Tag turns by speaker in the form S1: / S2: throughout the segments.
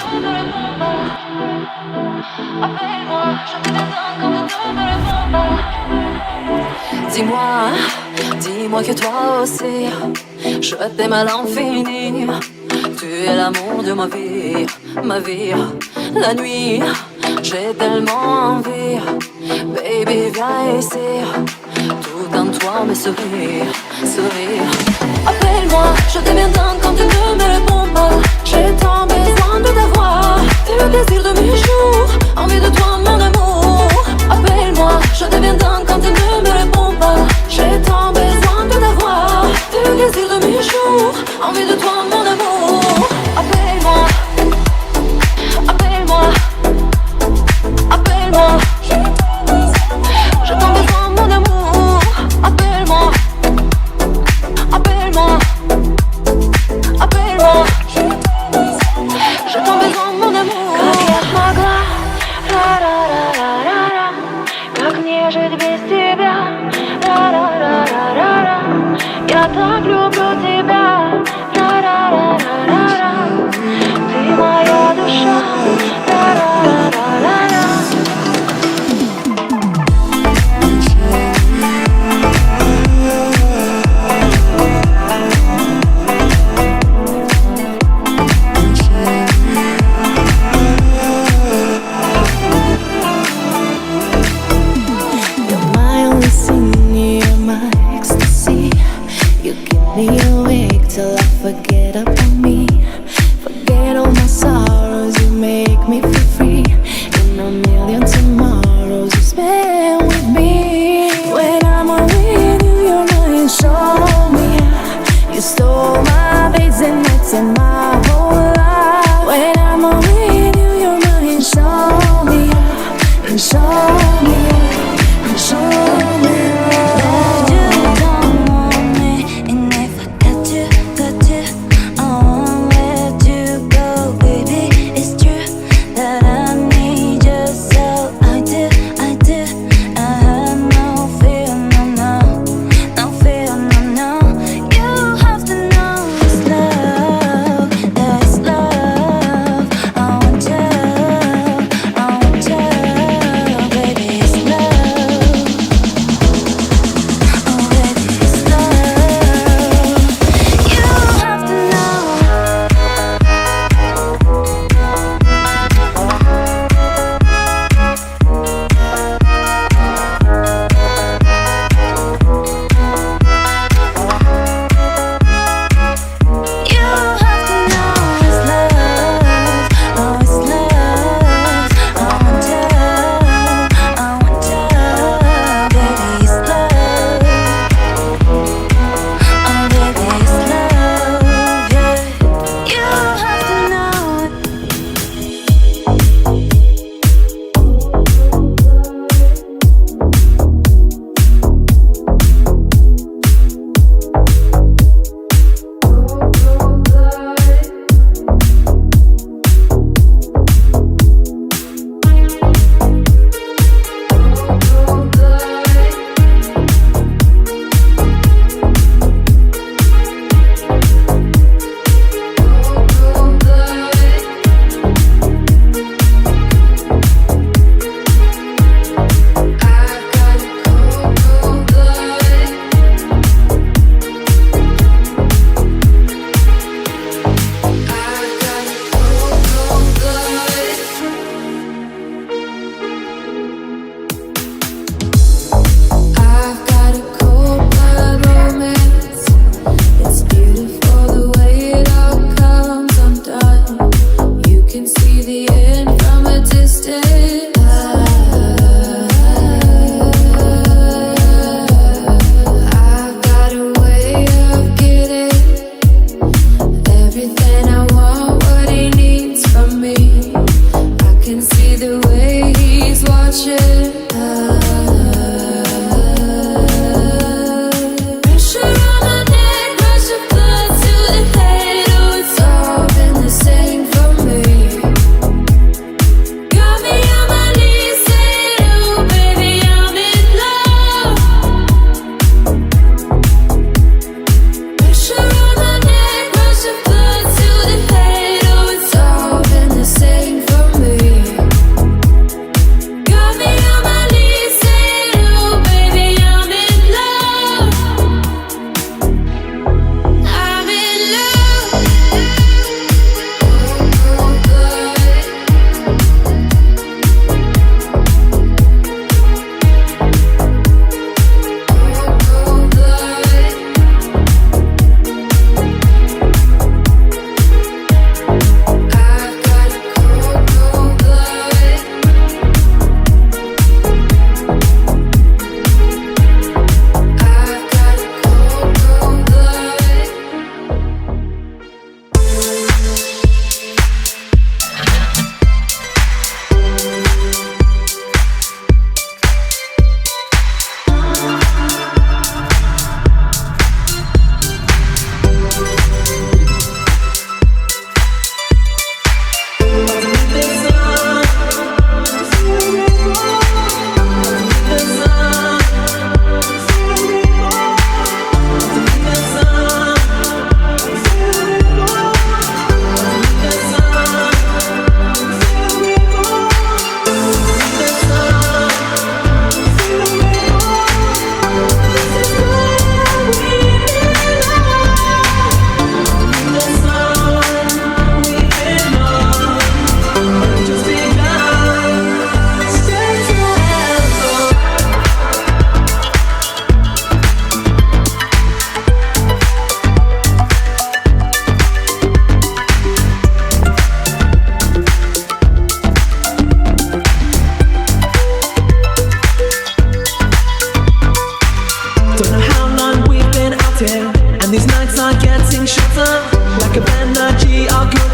S1: tu ne réponds pas. Appelle-moi, je te détonne quand tu ne réponds pas. Dis-moi que toi aussi, je t'aime à l'infini. Tu es l'amour de ma vie. La nuit, j'ai tellement envie. Baby, viens ici. Tout en toi me sourire. Appelle-moi, je deviens dingue quand tu ne me réponds pas. J'ai tant besoin de ta voix. T'es le plaisir de mes jours. Envie de toi, mon amour. Appelle-moi, je deviens dingue quand tu ne me réponds pas. J'ai tant besoin de ta voix. T'es le plaisir de mes jours. Envie de toi, mon amour. Appelle-moi, appelle-moi, appelle-moi. J'ai tant besoin, mon amour. Appelle-moi, appelle-moi, appelle-moi.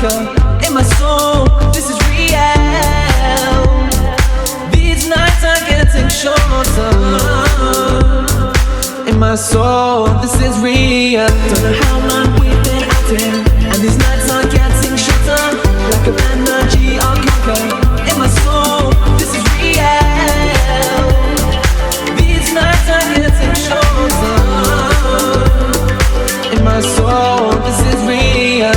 S2: conquer. In my soul, this is real. These nights are getting shorter. In my soul, this is real. Don't know how long we've been acting, and these nights are getting shorter. Like an energy I'll conquer. In my soul, this is real. These nights are getting shorter. In my soul, this is real.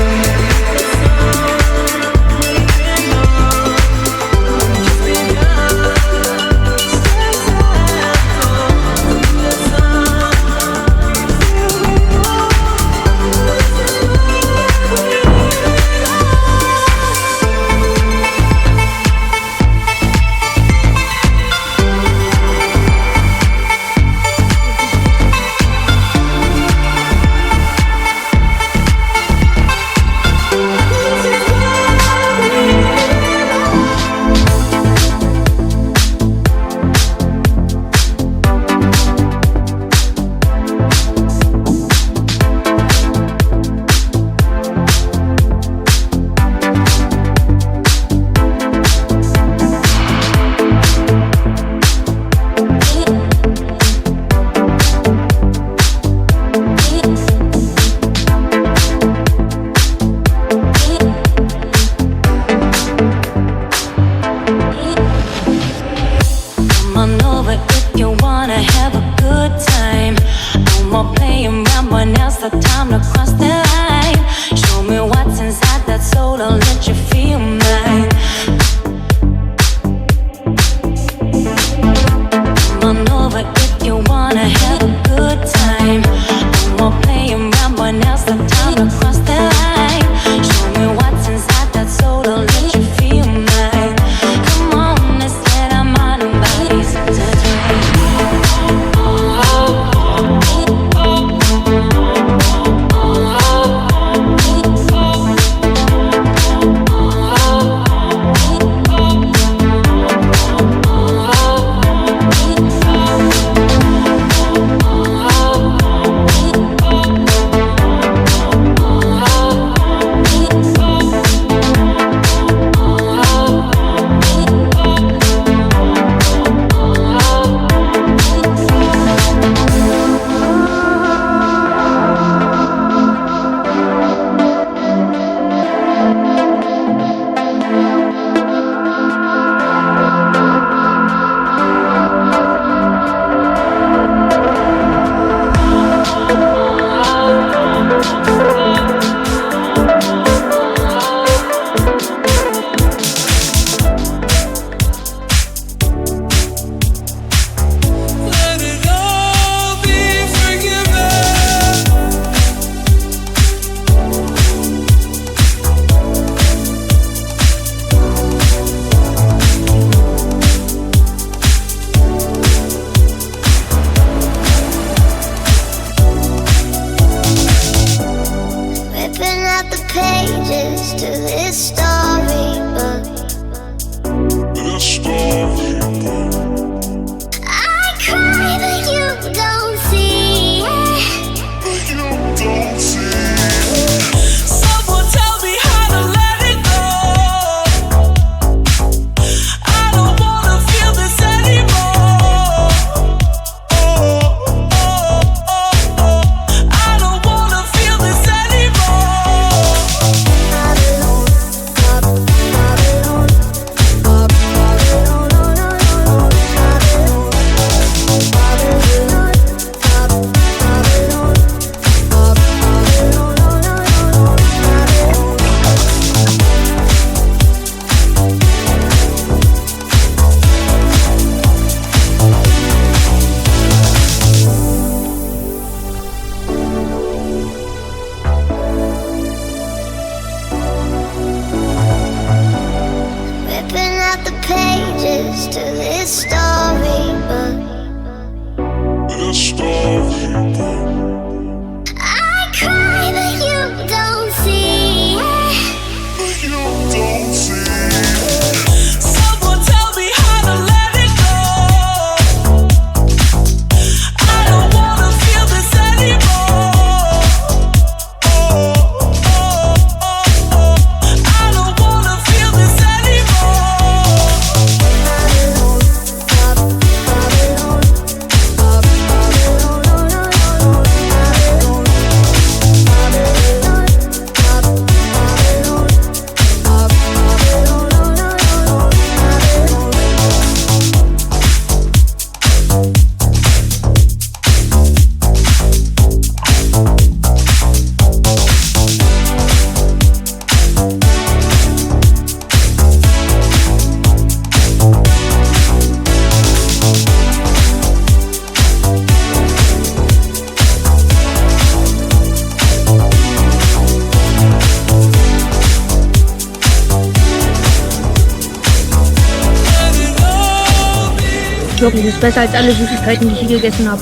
S3: Wirklich, ist besser als alle Süßigkeiten, die ich hier gegessen habe.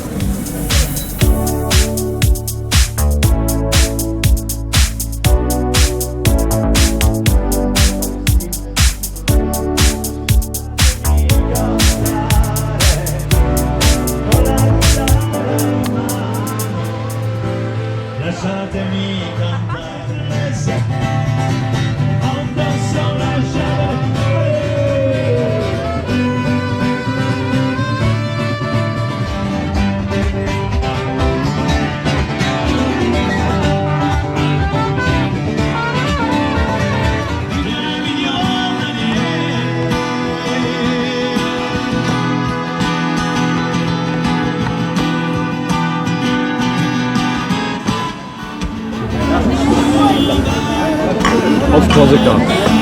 S4: Lasciatemi cantare addosso lasciare.
S5: Auf Korsika.